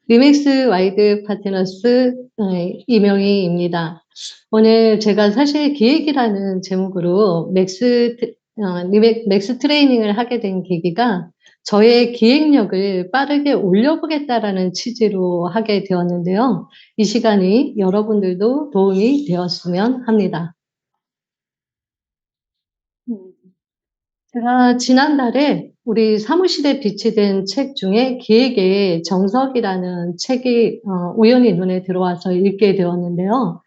리맥스 와이드 파트너스 이명희입니다. 오늘 제가 사실 기획이라는 제목으로 맥스 트레이닝을 하게 된 계기가 저의 기획력을 빠르게 올려보겠다라는 취지로 하게 되었는데요. 이 시간이 여러분들도 도움이 되었으면 합니다. 음. 제가 지난달에 우리 사무실에 비치된 책 중에 기획의 정석이라는 책이 우연히 눈에 들어와서 읽게 되었는데요.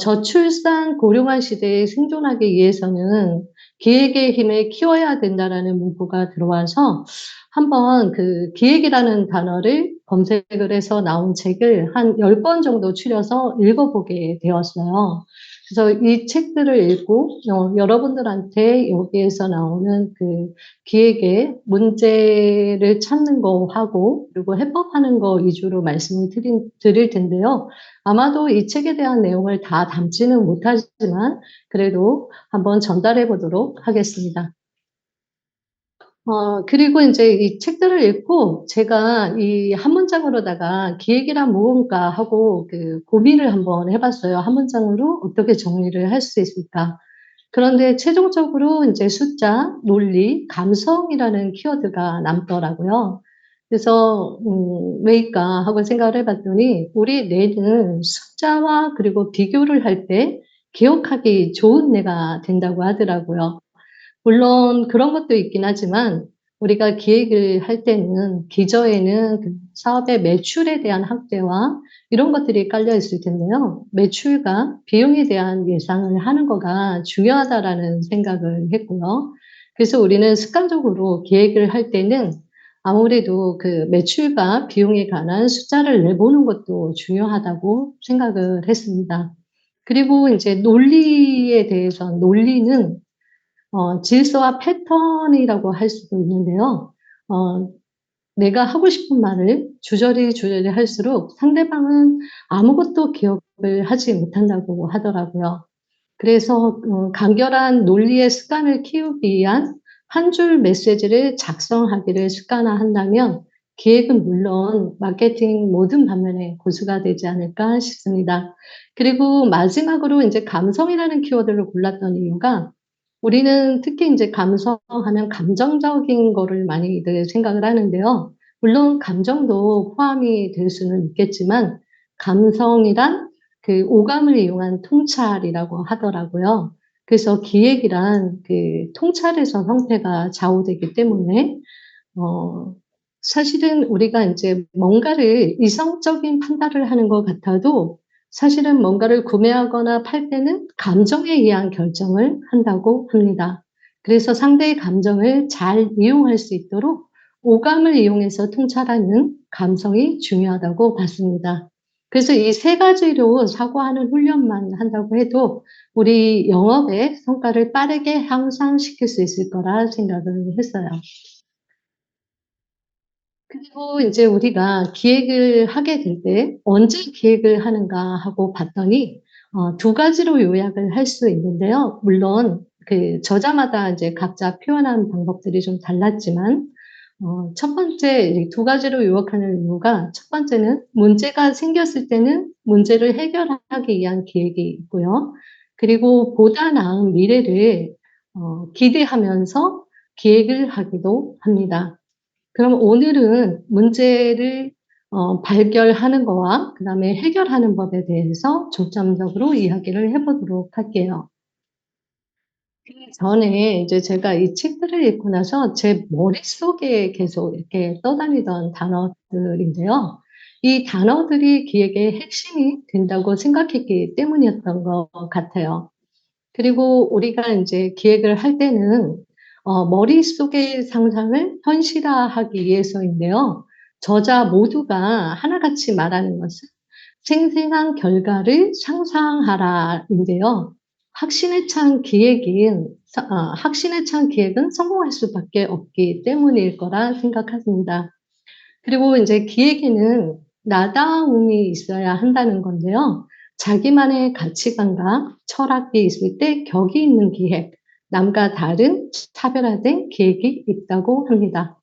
저출산 고령화 시대에 생존하기 위해서는 기획의 힘을 키워야 된다라는 문구가 들어와서 한번 그 기획이라는 단어를 검색을 해서 나온 책을 한 10번 정도 추려서 읽어보게 되었어요. 그래서 이 책들을 읽고 여러분들한테 여기에서 나오는 그 기획의 문제를 찾는 거 하고 그리고 해법하는 거 위주로 말씀을 드릴 텐데요. 아마도 이 책에 대한 내용을 다 담지는 못하지만 그래도 한번 전달해 보도록 하겠습니다. 그리고 이제 이 책들을 읽고 제가 이 한 문장으로다가 기획이란 무언가 하고 그 고민을 한번 해봤어요. 한 문장으로 어떻게 정리를 할 수 있을까? 그런데 최종적으로 이제 숫자, 논리, 감성이라는 키워드가 남더라고요. 그래서 왜일까 하고 생각을 해봤더니 우리 뇌는 숫자와 그리고 비교를 할 때 기억하기 좋은 뇌가 된다고 하더라고요. 물론 그런 것도 있긴 하지만 우리가 기획을 할 때는 기저에는 그 사업의 매출에 대한 확대와 이런 것들이 깔려 있을 텐데요. 매출과 비용에 대한 예상을 하는 거가 중요하다라는 생각을 했고요. 그래서 우리는 습관적으로 계획을 할 때는 아무래도 그 매출과 비용에 관한 숫자를 내보는 것도 중요하다고 생각을 했습니다. 그리고 이제 논리에 대해서 논리는 질서와 패턴이라고 할 수도 있는데요. 어, 내가 하고 싶은 말을 주저리 할수록 상대방은 아무것도 기억을 하지 못한다고 하더라고요. 그래서 간결한 논리의 습관을 키우기 위한 한 줄 메시지를 작성하기를 습관화한다면 기획은 물론 마케팅 모든 방면에 고수가 되지 않을까 싶습니다. 그리고 마지막으로 이제 감성이라는 키워드를 골랐던 이유가 우리는 특히 이제 감성하면 감정적인 거를 많이들 생각을 하는데요. 물론 감정도 포함이 될 수는 있겠지만 감성이란 그 오감을 이용한 통찰이라고 하더라고요. 그래서 기획이란 그 통찰에서 형태가 좌우되기 때문에 어, 사실은 우리가 이제 뭔가를 이성적인 판단을 하는 것 같아도 사실은 뭔가를 구매하거나 팔 때는 감정에 의한 결정을 한다고 합니다. 그래서 상대의 감정을 잘 이용할 수 있도록 오감을 이용해서 통찰하는 감성이 중요하다고 봤습니다. 그래서 이 세 가지로 사고하는 훈련만 한다고 해도 우리 영업의 성과를 빠르게 향상시킬 수 있을 거라 생각을 했어요. 그리고 이제 우리가 기획을 하게 될 때 언제 기획을 하는가 하고 봤더니 두 가지로 요약을 할 수 있는데요. 물론 그 저자마다 이제 각자 표현하는 방법들이 좀 달랐지만 첫 번째 두 가지로 요약하는 이유가 첫 번째는 문제가 생겼을 때는 문제를 해결하기 위한 계획이 있고요. 그리고 보다 나은 미래를 기대하면서 기획을 하기도 합니다. 그럼 오늘은 문제를 발견하는 거와 그다음에 해결하는 법에 대해서 중점적으로 이야기를 해보도록 할게요. 그 전에 이제 제가 이 책들을 읽고 나서 제 머릿속에 계속 이렇게 떠다니던 단어들인데요. 이 단어들이 기획의 핵심이 된다고 생각했기 때문이었던 것 같아요. 그리고 우리가 이제 기획을 할 때는 머릿속의 상상을 현실화하기 위해서인데요. 저자 모두가 하나같이 말하는 것은 생생한 결과를 상상하라인데요. 확신에 찬 기획은 성공할 수밖에 없기 때문일 거라 생각합니다. 그리고 이제 기획에는 나다움이 있어야 한다는 건데요. 자기만의 가치관과 철학이 있을 때 격이 있는 기획, 남과 다른 차별화된 기획이 있다고 합니다.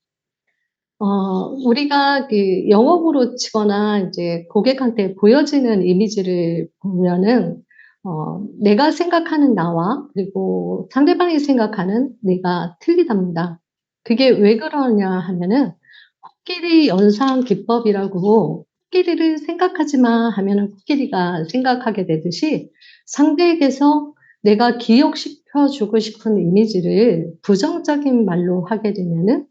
우리가 그 영업으로 치거나 이제 고객한테 보여지는 이미지를 보면은 내가 생각하는 나와 그리고 상대방이 생각하는 내가 틀리답니다. 그게 왜 그러냐 하면은 코끼리 연상 기법이라고 코끼리를 생각하지 마 하면은 코끼리가 생각하게 되듯이 상대에게서 내가 기억시켜 주고 싶은 이미지를 부정적인 말로 하게 되면은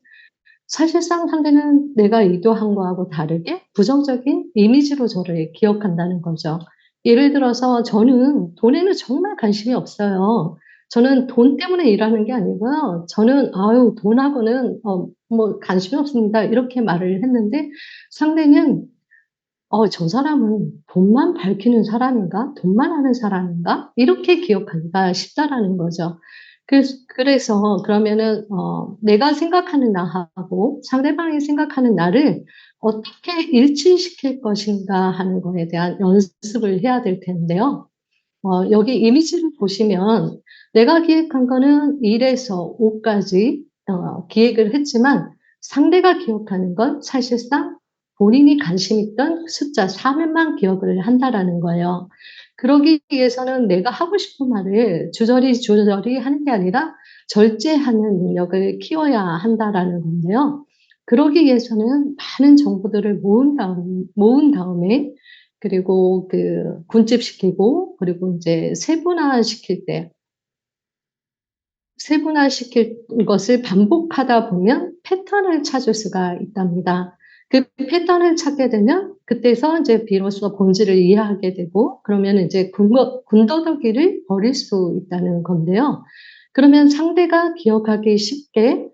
사실상 상대는 내가 의도한 거하고 다르게 부정적인 이미지로 저를 기억한다는 거죠. 예를 들어서 저는 돈에는 정말 관심이 없어요. 저는 돈 때문에 일하는 게 아니고요. 저는 "아유 돈하고는 뭐 관심이 없습니다." 이렇게 말을 했는데 상대는 저 사람은 돈만 밝히는 사람인가? 돈만 아는 사람인가?' 이렇게 기억하기가 쉽다라는 거죠. 그래서 그러면은 내가 생각하는 나하고 상대방이 생각하는 나를 어떻게 일치시킬 것인가 하는 거에 대한 연습을 해야 될 텐데요. 여기 이미지를 보시면 내가 기획한 거는 1 에서 5 까지 기획을 했지만 상대가 기억하는 건 사실상 본인이 관심 있던 숫자 4 몇만 기억을 한다라는 거예요. 그러기 위해서는 내가 하고 싶은 말을 주저리 하는 게 아니라 절제하는 능력을 키워야 한다라는 건데요. 그러기 위해서는 많은 정보들을 모은 다음에 그리고 군집시키고 그리고 인제 세분화시킬 것을 반복하다 보면 패턴을 찾을 수가 있답니다. 그 패턴을 찾게 되면 그때서 인제 비로소 본질을 이해하게 되고 그러면은 이제 군더더기를 버릴 수 있다는 건데요. 그러면 상대가 기억하기 쉽게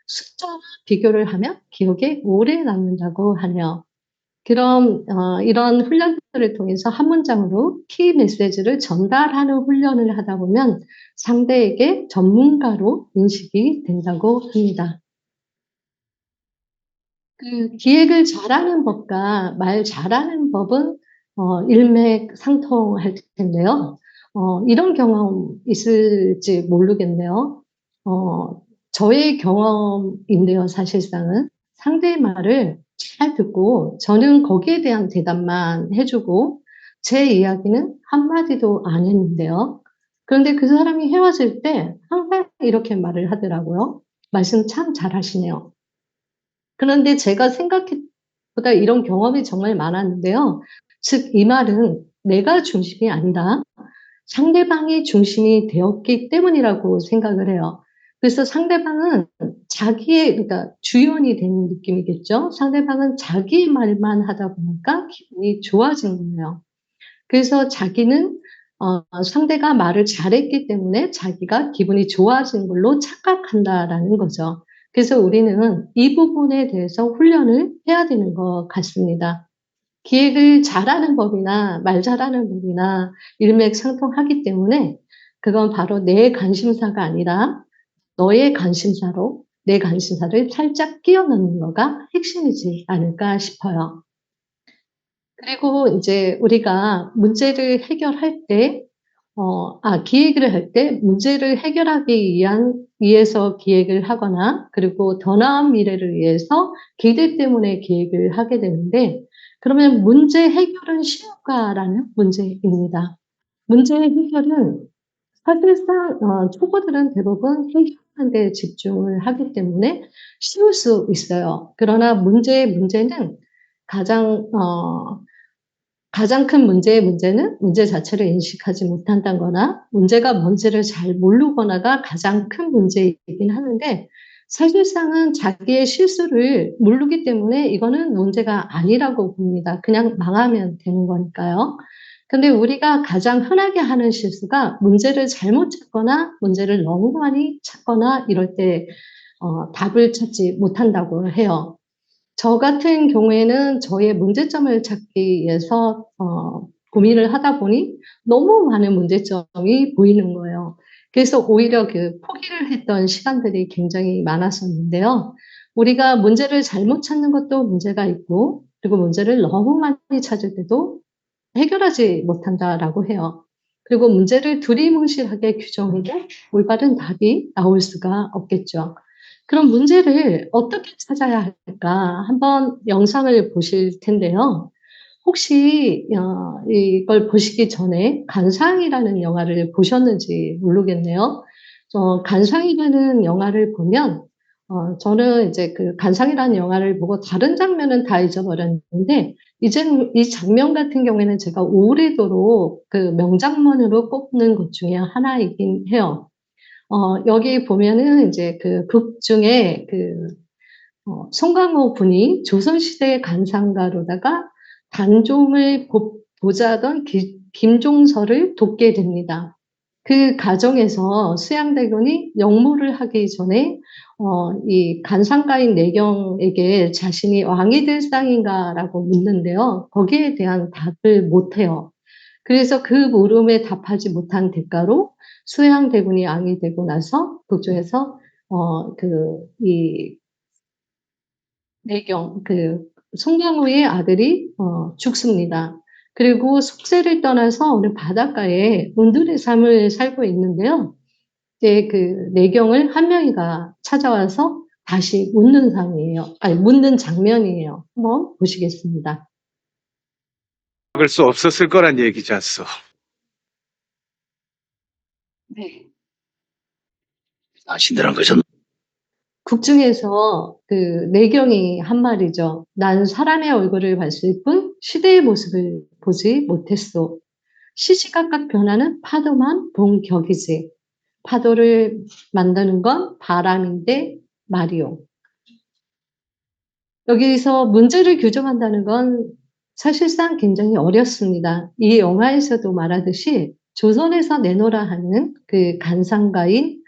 숫자와 비교를 하면 기억에 오래 남는다고 하네요. 그럼 이런 훈련들을 통해서 한 문장으로 키 메시지를 전달하는 훈련을 하다 보면 상대에게 전문가로 인식이 된다고 합니다. 기획을 잘하는 법과 말 잘하는 법은 일맥상통할 텐데요. 이런 경험 있을지 모르겠네요. 어 저의 경험인데요 사실상은. 상대의 말을 잘 듣고 저는 거기에 대한 대답만 해 주고 제 이야기는 한마디도 안 했는데요. 그런데 그 사람이 헤어질 때 항상 이렇게 말을 하더라고요. "말씀 참 잘하시네요." 그런데 제가 생각보다 이런 경험이 정말 많았는데요. 즉 이 말은 내가 중심이 아니라 상대방이 중심이 되었기 때문이라고 생각을 해요. 그래서 상대방은 그러니까 주연이 된 느낌이겠죠. 상대방은 자기 말만 하다 보니까 기분이 좋아진 거예요. 그래서 자기는 상대가 말을 잘했기 때문에 자기가 기분이 좋아진 걸로 착각한다라는 거죠. 그래서 우리는 이 부분에 대해서 훈련을 해야 되는 것 같습니다. 기획을 잘하는 법이나 말 잘하는 법이나 일맥상통하기 때문에 그건 바로 내 관심사가 아니라 너의 관심사로 내 관심사를 살짝 끼워 넣는 거가 핵심이지 않을까 싶어요. 그리고 인제 우리가 문제를 해결할 때 기획을 할 때 문제를 해결하기 위해서 기획을 하거나 그리고 더 나은 미래를 위해서 기대 때문에 기획을 하게 되는데 그러면 '문제 해결은 쉬울까?'라는 문제입니다. 문제 해결은 사실상 초보들은 대부분 해결하는 데 집중을 하기 때문에 쉬울 수 있어요. 그러나 문제는 가장 가장 큰 문제의 문제는 문제 자체를 인식하지 못한다거나 문제가 뭔지를 잘 모르거나가 가장 큰 문제이긴 하는데 사실상은 자기의 실수를 모르기 때문에 이거는 문제가 아니라고 봅니다. 그냥 망하면 되는 거니까요. 근데 우리가 가장 흔하게 하는 실수가 문제를 잘못 찾거나 문제를 너무 많이 찾거나 이럴 때 답을 찾지 못한다고 해요. 저 같은 경우에는 저의 문제점을 찾기 위해서 고민을 하다 보니 너무 많은 문제점이 보이는 거예요. 그래서 오히려 포기를 했던 시간들이 굉장히 많았었는데요. 우리가 문제를 잘못 찾는 것도 문제가 있고 그리고 문제를 너무 많이 찾을 때도 해결하지 못한다라고 해요. 그리고 문제를 두리뭉실하게 규정해도 올바른 답이 나올 수가 없겠죠. 그럼 문제를 어떻게 찾아야 할까? 한번 영상을 보실 텐데요. 혹시 이걸 보시기 전에 간상이라는 영화를 보셨는지 모르겠네요. 간상이라는 영화를 보면 저는 이제 그 간상이라는 영화를 보고 다른 장면은 다 잊어버렸는데 이젠 이 장면 같은 경우에는 제가 오래도록 그 명장면으로 꼽는 것 중에 하나이긴 해요. 여기 보면은 이제 그 극 중에 그 송강호 군이 조선시대 간상가로다가 단종을 보자던 김종서를 돕게 됩니다. 그 과정에서 수양대군이 역모를 하기 전에 이 간상가인 내경에게 자신이 왕이 될 상인가라고 묻는데요. 거기에 대한 답을 못해요. 그래서 그 물음에 답하지 못한 대가로 수양대군이 왕이 되고 나서 그쪽에서 이 내경, 송강호의 아들이 죽습니다. 그리고 속세를 떠나서 어느 바닷가에 곤드레 삶을 살고 있는데요. 이제 그 내경을 한명이가 찾아와서 다시 묻는 상이에요. 아니, 묻는 장면이에요. 한번 보시겠습니다. 막을 수 없었을 거란 얘기지 않소. 네. 신들한 것은 국중에서 그 내경이 한 말이죠. 난 사람의 얼굴을 봤을 뿐 시대의 모습을 보지 못했소. 시시각각 변하는 파도만 본 격이지. 파도를 만드는 건 바람인데 말이오. 여기서 문제를 규정한다는 건 사실상 굉장히 어렵습니다. 이 영화에서도 말하듯이 조선에서 내놓으라 하는 그 간상가인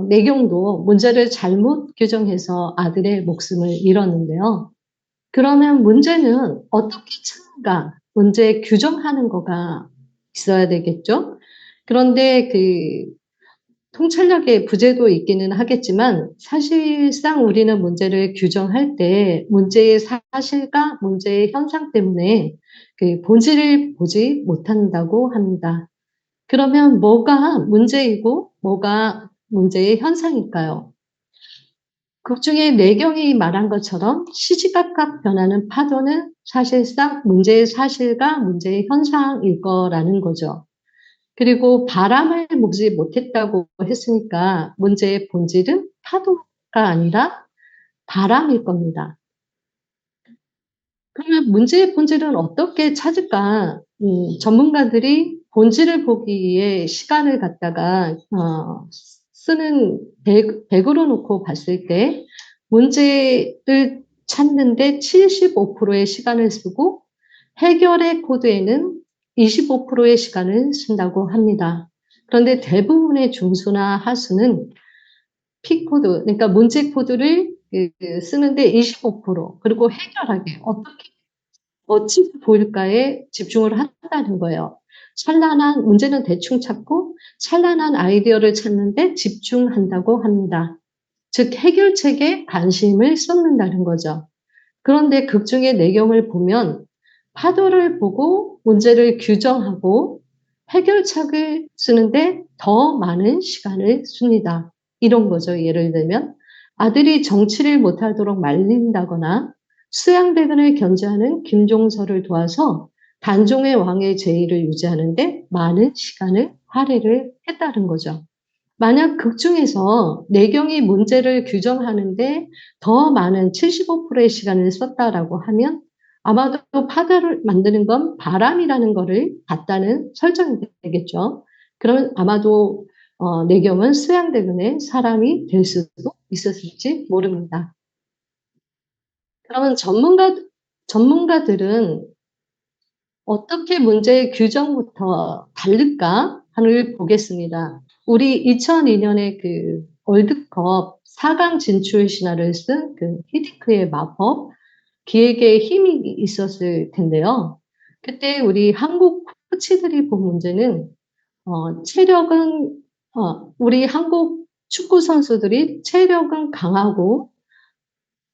내경도 문제를 잘못 규정해서 아들의 목숨을 잃었는데요. 그러면 문제는 어떻게 찾는가? 문제 규정하는 거가 있어야 되겠죠? 그런데 그 통찰력의 부재도 있기는 하겠지만 사실상 우리는 문제를 규정할 때 문제의 사실과 문제의 현상 때문에 그 본질을 보지 못한다고 합니다. 그러면 뭐가 문제이고 뭐가 문제의 현상일까요? 극 중에 내경이 말한 것처럼 시시각각 변하는 파도는 사실상 문제의 사실과 문제의 현상일 거라는 거죠. 그리고 바람을 보지 못했다고 했으니까 문제의 본질은 파도가 아니라 바람일 겁니다. 그러면 문제의 본질은 어떻게 찾을까? 전문가들이 본질을 보기 위해 시간을 갖다가 쓰는 100으로 놓고 봤을 때 문제를 찾는데 75%의 시간을 쓰고 해결의 코드에는 25%의 시간을 쓴다고 합니다. 그런데 대부분의 중수나 하수는 P코드, 그러니까 문제 코드를 쓰는데 25%, 그리고 해결하게 어찌 보일까에 집중을 한다는 거예요. 찬란한, 문제는 대충 찾고 찬란한 아이디어를 찾는데 집중한다고 합니다. 즉, 해결책에 관심을 쏟는다는 거죠. 그런데 극중의 내용을 보면 파도를 보고 문제를 규정하고 해결책을 쓰는데 더 많은 시간을 씁니다. 이런 거죠. 예를 들면 아들이 정치를 못하도록 말린다거나 수양대군을 견제하는 김종서를 도와서 단종의 왕의 제의를 유지하는데 많은 시간을 할애를 했다는 거죠. 만약 극 중에서 내경이 문제를 규정하는데 더 많은 75%의 시간을 썼다라고 하면 아마도 파도를 만드는 건 바람이라는 거를 갖다는 설정이 되겠죠. 그러면 아마도 내경은 수양대군의 사람이 될 수도 있었을지 모릅니다. 그러면 전문가들은 어떻게 문제의 규정부터 다를까 하를 보겠습니다. 우리 2002년에 그 월드컵 4강 진출 신화를 쓴 그 히딩크의 마법, 기획에 힘이 있었을 텐데요. 그때 우리 한국 코치들이 본 문제는 체력은 우리 한국 축구 선수들이 체력은 강하고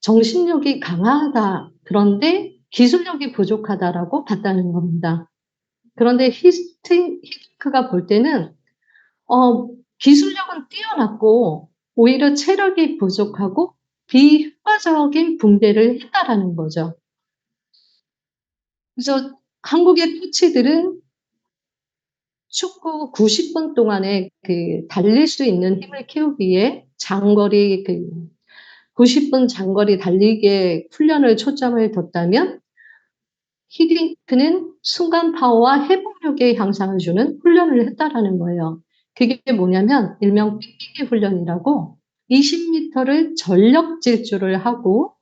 정신력이 강하다. 그런데 기술력이 부족하다라고 봤다는 겁니다. 그런데 히딩크가 볼 때는 기술력은 뛰어났고 오히려 체력이 부족하고 비효과적인 분배를 했다라는 거죠. 그래서 한국의 코치들은 축구 90분 동안에 달릴 수 있는 힘을 키우기 위해 장거리 90분 장거리 달리기에 훈련을 초점을 뒀다면 히딩크는 순간 파워와 회복력의 향상을 주는 훈련을 했다라는 거예요. 그게 뭐냐면 일명 pik픽이 훈련이라고 20m를 전력 질주를 하고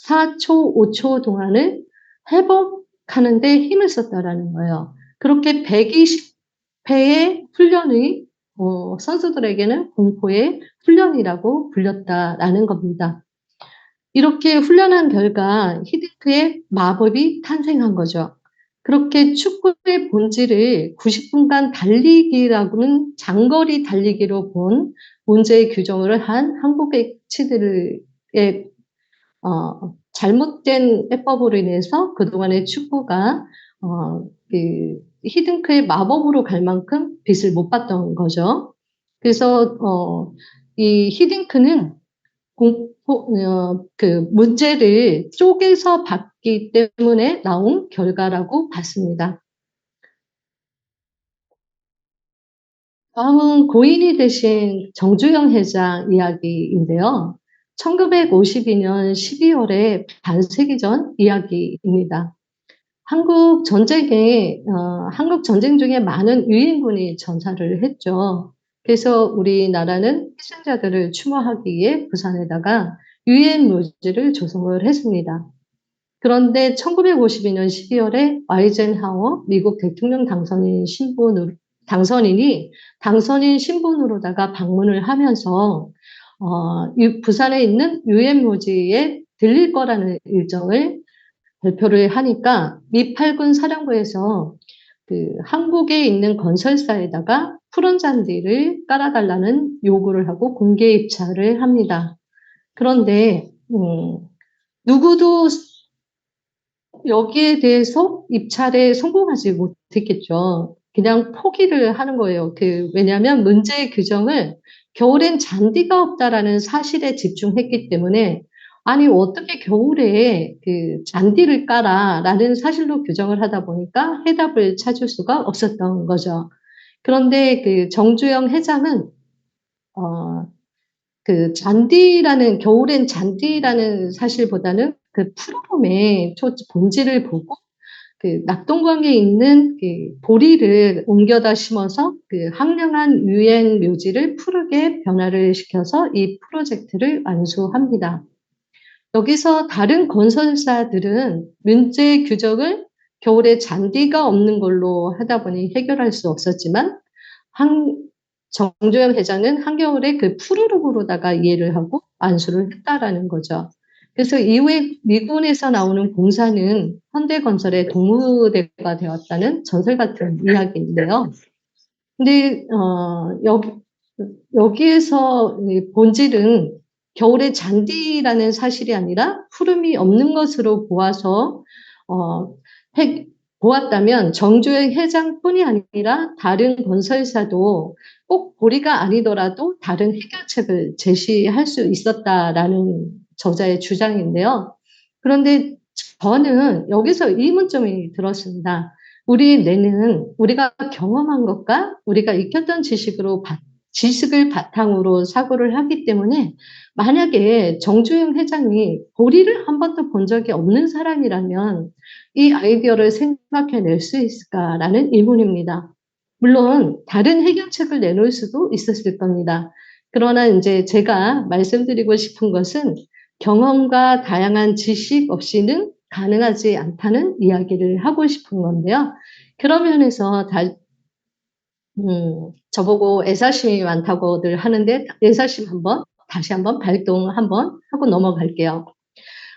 4초, 5초 동안을 회복하는 데 힘을 썼다라는 거예요. 그렇게 120회의 훈련이 선수들에게는 공포의 훈련이라고 불렸다라는 겁니다. 이렇게 훈련한 결과 히딩크의 마법이 탄생한 거죠. 그렇게 축구의 본질을 90분간 달리기라고는 장거리 달리기로 본 문제의 규정을 한 한국의 치들의 잘못된 해법으로 인해서 그동안의 축구가 히딩크의 마법으로 갈 만큼 빛을 못 봤던 거죠. 그래서 이 히딩크는 문제를 쪼개서 봤기 때문에 나온 결과라고 봤습니다. 다음은 고인이 되신 정주영 회장 이야기인데요. 1952년 12월에 반세기 전 이야기입니다. 한국 전쟁 중에 많은 유인군이 전사를 했죠. 그래서 우리나라는 희생자들을 추모하기 위해 부산에다가 유엔 묘지를 조성을 했습니다. 그런데 1952년 12월에 아이젠하워 미국 대통령 당선인이 신분으로다가 방문을 하면서 부산에 있는 유엔 묘지에 들릴 거라는 일정을 발표를 하니까 미 8군 사령부에서 한국에 있는 건설사에다가 푸른 잔디를 깔아달라는 요구를 하고 공개 입찰을 합니다. 그런데 누구도 여기에 대해서 입찰에 성공하지 못했겠죠. 그냥 포기를 하는 거예요. 왜냐하면 문제의 규정을 겨울엔 잔디가 없다라는 사실에 집중했기 때문에 아니 어떻게 겨울에 잔디를 깔아라는 사실로 규정을 하다 보니까 해답을 찾을 수가 없었던 거죠. 그런데 정주영 회장은 겨울엔 잔디라는 사실보다는 푸르름의 본질을 보고 낙동강에 있는 보리를 옮겨다 심어서 황량한 유엔 묘지를 푸르게 변화를 시켜서 이 프로젝트를 완수합니다. 여기서 다른 건설사들은 문제 규정을 겨울에 잔디가 없는 걸로 하다 보니 해결할 수 없었지만 정주영 회장은 한겨울에 푸르름으로다가 이해를 하고 완수를 했다라는 거죠. 그래서 이후에 미군에서 나오는 공사는 현대건설의 동무대가 되었다는 전설 같은 이야기인데요. 근데 여기에서 본질은 겨울에 잔디라는 사실이 아니라 푸름이 없는 것으로 보았다면 정주영 회장뿐이 아니라 다른 건설사도 꼭 보리가 아니더라도 다른 해결책을 제시할 수 있었다라는 저자의 주장인데요. 그런데 저는 여기서 의문점이 들었습니다. 우리 뇌는 우리가 경험한 것과 우리가 익혔던 지식을 바탕으로 사고를 하기 때문에 만약에 정주영 회장이 보리를 한 번도 본 적이 없는 사람이라면 이 아이디어를 생각해낼 수 있을까라는 의문입니다. 물론 다른 해결책을 내놓을 수도 있었을 겁니다. 그러나 이제 제가 말씀드리고 싶은 것은 경험과 다양한 지식 없이는 가능하지 않다는 이야기를 하고 싶은 건데요. 그런 면에서 저보고 애사심이 많다고들 하는데 애사심 다시 한번 발동 한번 하고 넘어갈게요.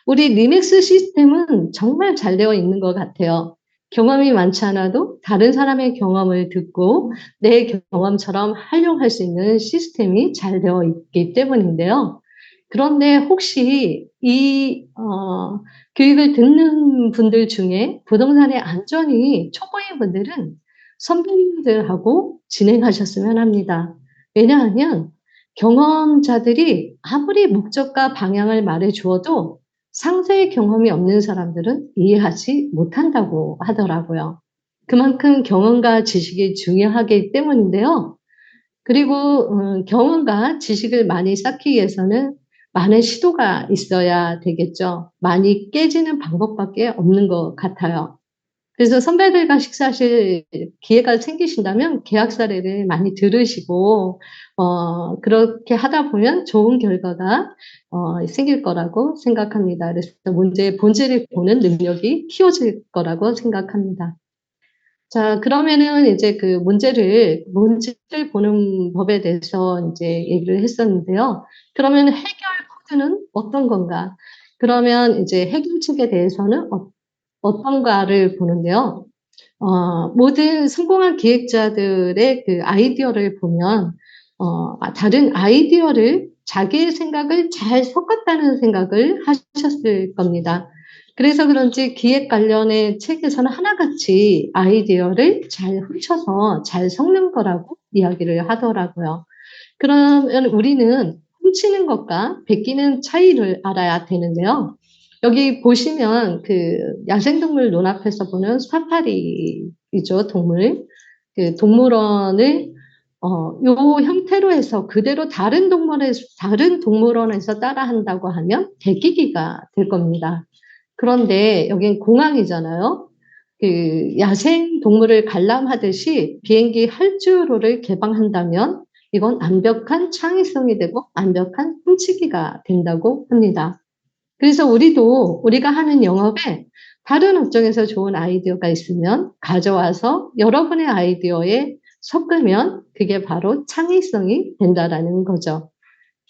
우리 리믹스 시스템은 정말 잘 되어 있는 것 같아요. 경험이 많지 않아도 다른 사람의 경험을 듣고 내 경험처럼 활용할 수 있는 시스템이 잘 되어 있기 때문인데요. 그런데 혹시 이 교육을 듣는 분들 중에 부동산의 안전이 초보인 분들은 선배님들하고 진행하셨으면 합니다. 왜냐하면 경험자들이 아무리 목적과 방향을 말해 주어도 상세의 경험이 없는 사람들은 이해하지 못한다고 하더라고요. 그만큼 경험과 지식이 중요하기 때문인데요. 그리고 경험과 지식을 많이 쌓기 위해서는 많은 시도가 있어야 되겠죠. 많이 깨지는 방법밖에 없는 것 같아요. 그래서 선배들과 식사하실 기회가 생기신다면 계약 사례를 많이 들으시고 그렇게 하다 보면 좋은 결과가 생길 거라고 생각합니다. 그래서 문제의 본질을 보는 능력이 키워질 거라고 생각합니다. 자, 그러면은 이제 그 문제를 보는 법에 대해서 이제 얘기를 했었는데요. 그러면 해결 코드는 어떤 건가? 그러면 이제 해결책에 대해서는 어떤가를 보는데요. 모든 성공한 기획자들의 그 아이디어를 보면, 다른 아이디어를 자기의 생각을 잘 섞었다는 생각을 하셨을 겁니다. 그래서 그런지 기획 관련의 책에서는 하나같이 아이디어를 잘 훔쳐서 잘 섞는 거라고 이야기를 하더라고요. 그러면 우리는 훔치는 것과 베끼는 차이를 알아야 되는데요. 여기 보시면 그 야생동물 논앞에서 보는 사파리이죠, 동물. 그 동물원을 요 형태로 해서 그대로 다른 동물원에서 따라한다고 하면 베끼기가 될 겁니다. 그런데 여긴 공항이잖아요. 그 야생 동물을 관람하듯이 비행기 활주로를 개방한다면 이건 완벽한 창의성이 되고 완벽한 훔치기가 된다고 합니다. 그래서 우리가 하는 영업에 다른 업종에서 좋은 아이디어가 있으면 가져와서 여러분의 아이디어에 섞으면 그게 바로 창의성이 된다라는 거죠.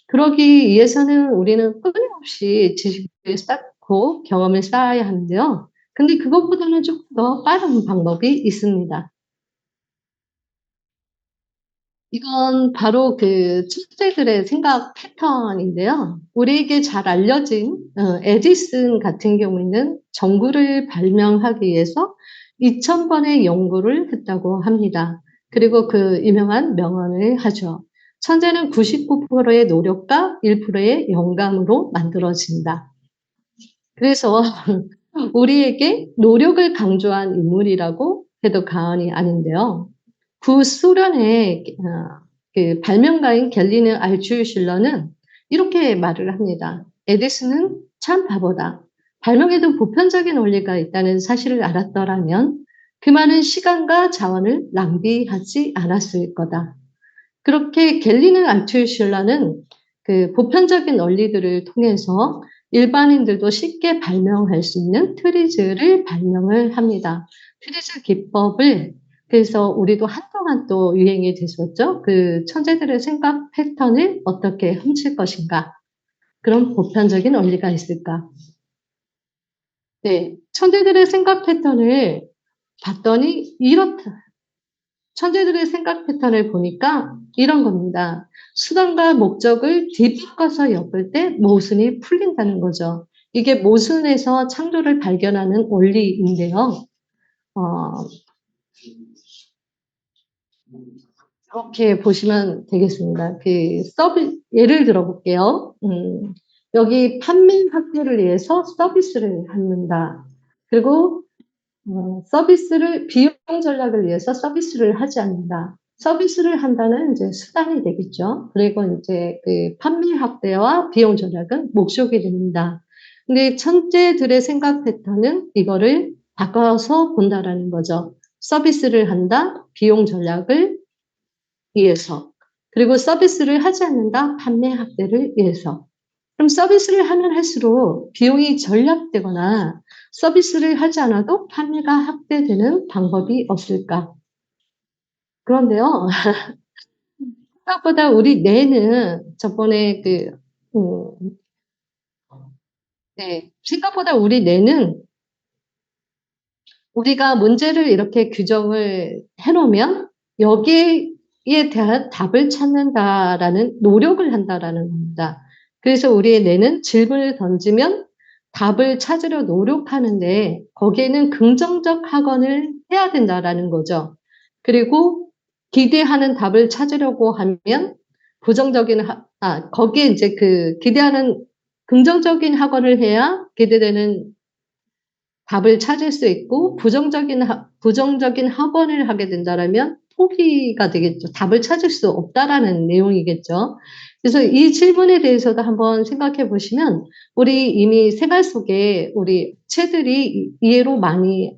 그러기 위해서는 우리는 끊임없이 지식을 쌓고 경험을 쌓아야 하는데요. 근데 그것보다는 조금 더 빠른 방법이 있습니다. 이건 바로 그 천재들의 생각 패턴인데요. 우리에게 잘 알려진 에디슨 같은 경우에는 전구를 발명하기 위해서 2000번의 연구를 했다고 합니다. 그리고 그 유명한 명언을 하죠. 천재는 99%의 노력과 1%의 영감으로 만들어진다. 그래서 우리에게 노력을 강조한 인물이라고 해도 과언이 아닌데요. 구소련의 그 발명가인 갤리너 알츠슈일러는 이렇게 말을 합니다. 에디슨은 참 바보다. 발명에도 보편적인 원리가 있다는 사실을 알았더라면 그 많은 시간과 자원을 낭비하지 않았을 거다. 그렇게 갤리너 알츠슈일러는 그 보편적인 원리들을 통해서 일반인들도 쉽게 발명할 수 있는 트리즈를 발명을 합니다. 트리즈 기법을 그래서 우리도 한동안 또 유행이 됐었죠. 그 천재들의 생각 패턴을 어떻게 훔칠 것인가? 그런 보편적인 원리가 있을까? 네, 천재들의 생각 패턴을 봤더니 천재들의 생각 패턴을 보니까 이런 겁니다. 수단과 목적을 뒤바꿔서 엮을 때 모순이 풀린다는 거죠. 이게 모순에서 창조를 발견하는 원리인데요. 어, 이렇게 보시면 되겠습니다. 예를 들어 볼게요. 여기 판매 확대를 위해서 서비스를 갖는다. 그리고 비용 전략을 위해서 서비스를 하지 않는다. 서비스를 한다는 이제 수단이 되겠죠. 그리고 이제 그 판매 확대와 비용 전략은 목적이 됩니다. 근데 천재들의 생각 패턴은 이거를 바꿔서 본다라는 거죠. 서비스를 한다, 비용 전략을 위해서. 그리고 서비스를 하지 않는다, 판매 확대를 위해서. 그럼 서비스를 하면 할수록 비용이 절약되거나 서비스를 하지 않아도 판매가 확대되는 방법이 없을까? 그런데요, 생각보다 우리 뇌는 저번에 네, 생각보다 우리 뇌는 우리가 문제를 이렇게 규정을 해놓으면 여기에 대한 답을 찾는다라는 노력을 한다라는 겁니다. 그래서 우리의 뇌는 질문을 던지면 답을 찾으려 노력하는데 거기에는 긍정적 학원을 해야 된다라는 거죠. 그리고 기대하는 답을 찾으려고 하면 부정적인 거기에 이제 그 기대하는 긍정적인 학원을 해야 기대되는 답을 찾을 수 있고 부정적인 학원을 하게 된다라면 포기가 되겠죠. 답을 찾을 수 없다라는 내용이겠죠. 그래서 이 질문에 대해서도 한번 생각해 보시면 우리 이미 생활 속에 우리 업체들이 이해로 많이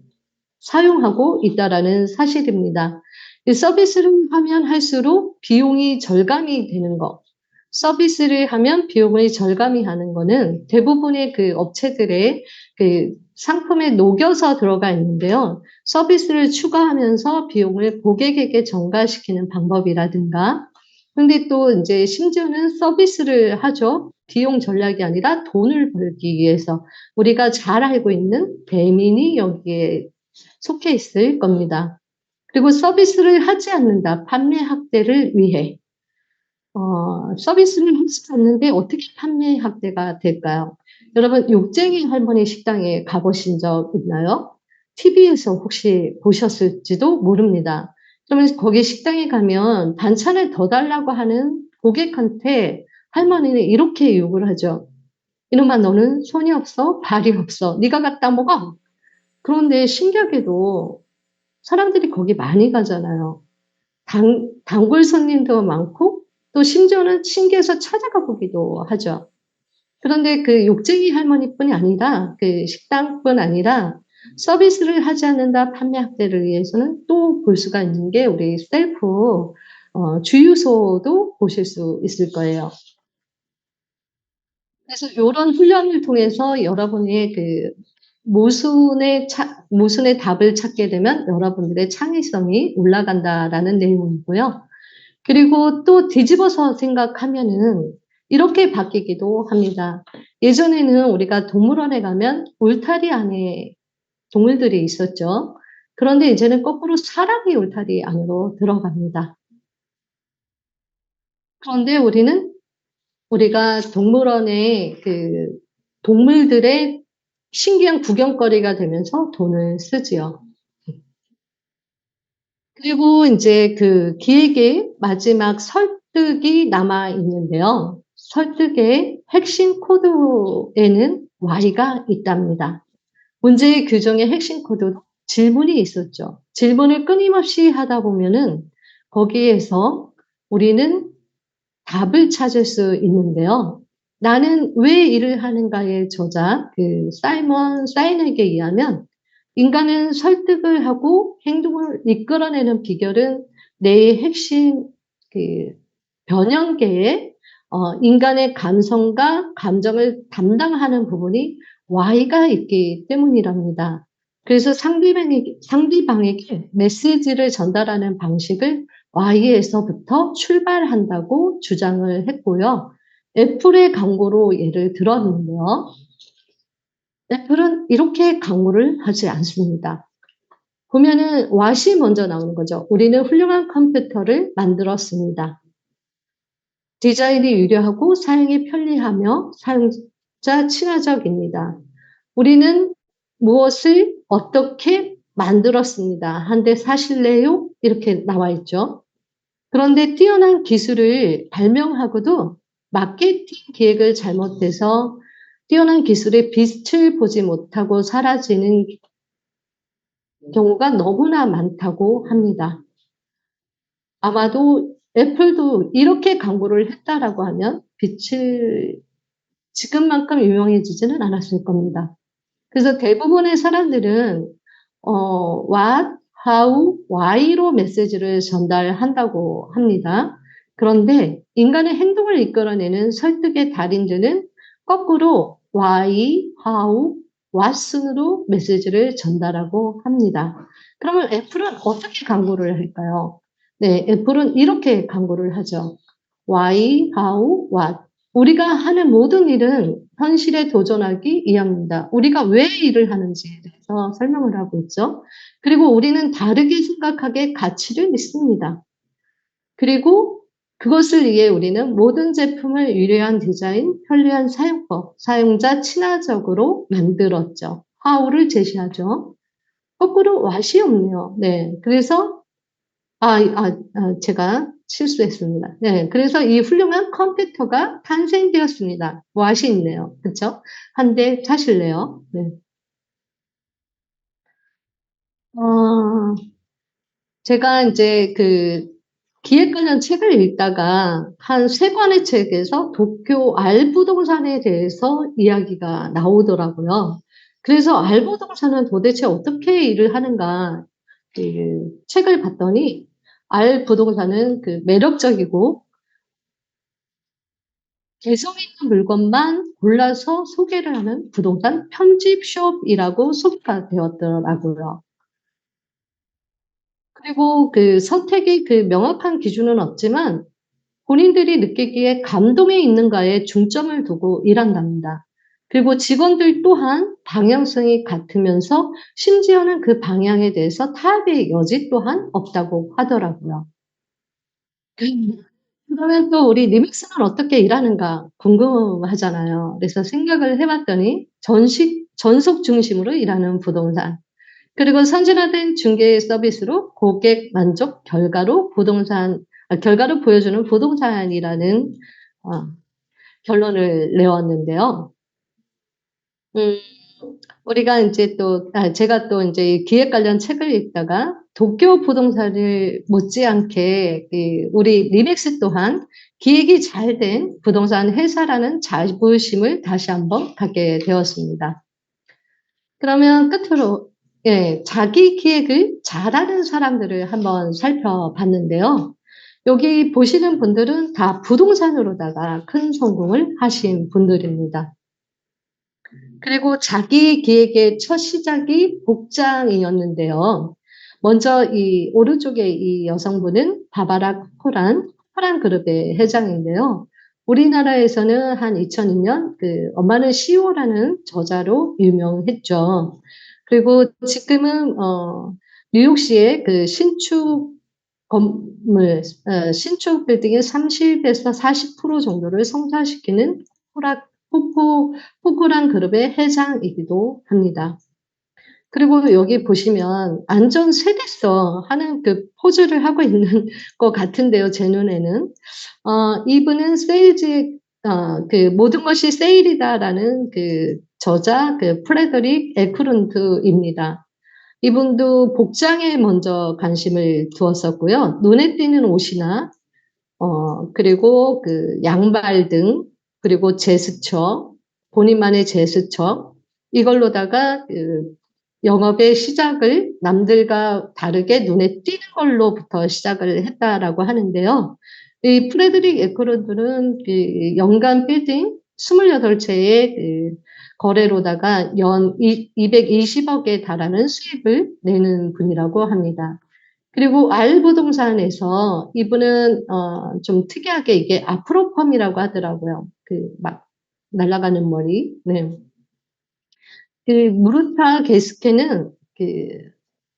사용하고 있다라는 사실입니다. 이 서비스를 하면 할수록 비용이 절감이 되는 것. 서비스를 하면 비용을 절감이 하는 거는 대부분의 그 업체들의 그 상품에 녹여서 들어가 있는데요. 서비스를 추가하면서 비용을 고객에게 전가시키는 방법이라든가, 근데 또 이제 심지어는 서비스를 하죠. 비용 전략이 아니라 돈을 벌기 위해서 우리가 잘 알고 있는 배민이 여기에 속해 있을 겁니다. 그리고 서비스를 하지 않는다. 판매 확대를 위해. 서비스를 하지 않는데 어떻게 판매 확대가 될까요? 여러분, 욕쟁이 할머니 식당에 가보신 적 있나요? TV에서 혹시 보셨을지도 모릅니다. 그러면 거기 식당에 가면 반찬을 더 달라고 하는 고객한테 할머니는 이렇게 욕을 하죠. 이놈아, 너는 손이 없어? 발이 없어. 네가 갖다 먹어. 그런데 신기하게도 사람들이 거기 많이 가잖아요. 단골 손님도 많고 또 심지어는 신기해서 찾아가 보기도 하죠. 그런데 그 욕쟁이 할머니뿐이 아니라 그 식당뿐 아니라 서비스를 하지 않는다 판매 확대를 위해서는 또 볼 수가 있는 게 우리 셀프 주유소도 보실 수 있을 거예요. 그래서 이런 훈련을 통해서 여러분의 그 모순의 답을 찾게 되면 여러분들의 창의성이 올라간다라는 내용이고요. 그리고 또 뒤집어서 생각하면은 이렇게 바뀌기도 합니다. 예전에는 우리가 동물원에 가면 울타리 안에 동물들이 있었죠. 그런데 이제는 거꾸로 사람이 울타리 안으로 들어갑니다. 그런데 우리가 동물원에 그 동물들의 신기한 구경거리가 되면서 돈을 쓰지요. 그리고 이제 그 기획의 마지막 설득이 남아 있는데요. 설득의 핵심 코드에는 Y가 있답니다. 문제의 규정의 핵심 코드도 질문이 있었죠. 질문을 끊임없이 하다 보면은 거기에서 우리는 답을 찾을 수 있는데요. 나는 왜 일을 하는가의 저자 사이먼 사이넥에 의하면 인간은 설득을 하고 행동을 이끌어내는 비결은 뇌의 핵심 그 변형계에 인간의 감성과 감정을 담당하는 부분이 Y가 있기 때문이랍니다. 그래서 상대방에게 메시지를 전달하는 방식을 Y에서부터 출발한다고 주장을 했고요. 애플의 광고로 예를 들었는데요. 애플은 이렇게 광고를 하지 않습니다. 보면은 what이 먼저 나오는 거죠. 우리는 훌륭한 컴퓨터를 만들었습니다. 디자인이 유려하고 사용이 편리하며 사용자 친화적입니다. 우리는 무엇을 어떻게 만들었습니다. 한데 사실래요? 이렇게 나와 있죠. 그런데 뛰어난 기술을 발명하고도 마케팅 기획을 잘못해서 뛰어난 기술의 빛을 보지 못하고 사라지는 경우가 너무나 많다고 합니다. 아마도 애플도 이렇게 광고를 했다라고 하면 빛을 지금만큼 유명해지지는 않았을 겁니다. 그래서 대부분의 사람들은 what, how, why로 메시지를 전달한다고 합니다. 그런데 인간의 행동을 이끌어내는 설득의 달인들은 거꾸로 why, how, what으로 메시지를 전달하고 합니다. 그러면 애플은 어떻게 광고를 할까요? 네, 애플은 이렇게 광고를 하죠. why, how, what. 우리가 하는 모든 일은 현실에 도전하기 위함입니다. 우리가 왜 일을 하는지에 대해서 설명을 하고 있죠. 그리고 우리는 다르게 생각하기에 가치를 믿습니다. 그리고 그것을 위해 우리는 모든 제품을 유려한 디자인, 편리한 사용법, 사용자 친화적으로 만들었죠. how를 제시하죠. 거꾸로 what이 없네요. 네. 그래서 제가 실수했습니다. 네, 그래서 이 훌륭한 컴퓨터가 탄생되었습니다. 뭐 아시겠네요. 그쵸? 한 대 차실래요? 네. 어, 제가 이제 그 기획 관련 책을 읽다가 한 세 권의 책에서 도쿄 알부동산에 대해서 이야기가 나오더라고요. 그래서 알부동산은 도대체 어떻게 일을 하는가 그 책을 봤더니 알부동산은 그 매력적이고 개성 있는 물건만 골라서 소개를 하는 부동산 편집숍이라고 소개가 되었더라고요. 그리고 그 선택의 그 명확한 기준은 없지만 본인들이 느끼기에 감동이 있는가에 중점을 두고 일한답니다. 그리고 직원들 또한 방향성이 같으면서 심지어는 그 방향에 대해서 타협의 여지 또한 없다고 하더라고요. 그러면 또 우리 리믹스는 어떻게 일하는가 궁금하잖아요. 그래서 생각을 해봤더니 전속 중심으로 일하는 부동산. 그리고 선진화된 중개 서비스로 고객 만족 결과로 보여주는 부동산이라는 어, 결론을 내었는데요. 음, 우리가 이제 제가 또 이제 기획 관련 책을 읽다가 도쿄 부동산을 못지않게 우리 리맥스 또한 기획이 잘 된 부동산 회사라는 자부심을 다시 한번 갖게 되었습니다. 그러면 끝으로 예, 자기 기획을 잘하는 사람들을 한번 살펴봤는데요. 여기 보시는 분들은 다 부동산으로다가 큰 성공을 하신 분들입니다. 그리고 자기 기획의 첫 시작이 복장이었는데요. 먼저 이 오른쪽에 이 여성분은 바바라 코란 그룹의 회장인데요. 우리나라에서는 한 2002년 그 엄마는 CEO라는 저자로 유명했죠. 그리고 지금은 뉴욕시의 그 신축 빌딩의 30에서 40% 정도를 성사시키는 포코, 포코란 그룹의 회장이기도 합니다. 그리고 여기 보시면 안전 세대서 하는 그 포즈를 하고 있는 것 같은데요, 제 눈에는. 이분은 그 모든 것이 세일이다라는 그 저자, 그 프레드릭 에크룬트입니다. 이분도 복장에 먼저 관심을 두었었고요. 눈에 띄는 옷이나 그리고 그 양발 등, 그리고 제스처, 본인만의 제스처, 이걸로다가 그 영업의 시작을 남들과 다르게 눈에 띄는 걸로부터 시작을 했다라고 하는데요. 이 프레드릭 에크로드는 그 연간 빌딩 28채의 그 거래로다가 연 220억에 달하는 수입을 내는 분이라고 합니다. 그리고 R부동산에서 이분은 좀 특이하게 이게 아프로펌이라고 하더라고요. 그 막 날아가는 머리. 네. 그 무르타 게스케는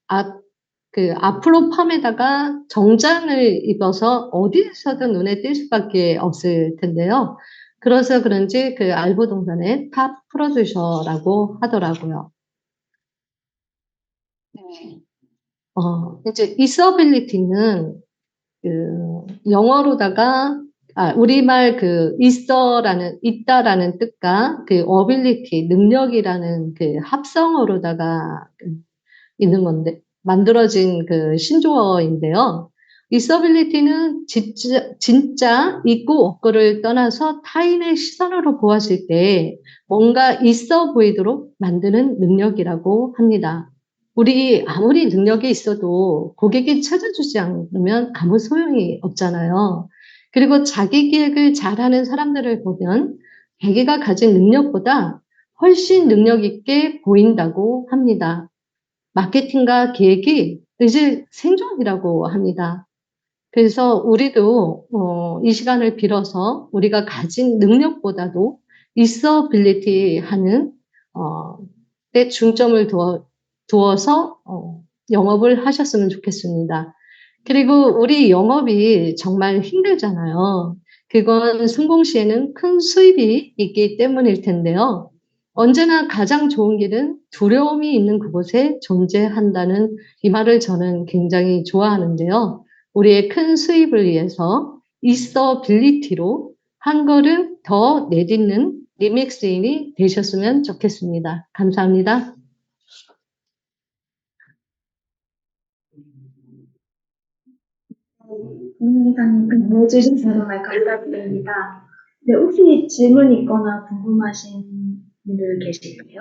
앞, 그 아프로펌에다가 정장을 입어서 어디에서든 눈에 띌 수밖에 없을 텐데요. 그래서 그런지 그 알부동산의 탑 프로듀서라고 하더라고요. 네. 이제 있어빌리티는 영어로다가 우리말 있다라는 뜻과 그 어빌리티 능력이라는 그 합성어로다가 있는 건데 만들어진 그 신조어인데요. 있어빌리티는 진짜 있고 없고를 떠나서 타인의 시선으로 보았을 때 뭔가 있어 보이도록 만드는 능력이라고 합니다. 우리 아무리 능력이 있어도 고객이 찾아주지 않으면 아무 소용이 없잖아요. 그리고 자기 기획을 잘하는 사람들을 보면 자기가 가진 능력보다 훨씬 능력 있게 보인다고 합니다. 마케팅과 기획이 이제 생존이라고 합니다. 그래서 우리도 이 시간을 빌어서 우리가 가진 능력보다도 있어빌리티 하는 때 중점을 두어서 영업을 하셨으면 좋겠습니다. 그리고 우리 영업이 정말 힘들잖아요. 그건 성공 시에는 큰 수입이 있기 때문일 텐데요. 언제나 가장 좋은 길은 두려움이 있는 그곳에 존재한다는 이 말을 저는 굉장히 좋아하는데요. 우리의 큰 수입을 위해서 있어빌리티로 한 걸음 더 내딛는 리믹스인이 되셨으면 좋겠습니다. 감사합니다. 이사님 해주셔서 정말 감사드립니다. 네, 혹시 질문 있거나 궁금하신 분들 계실까요?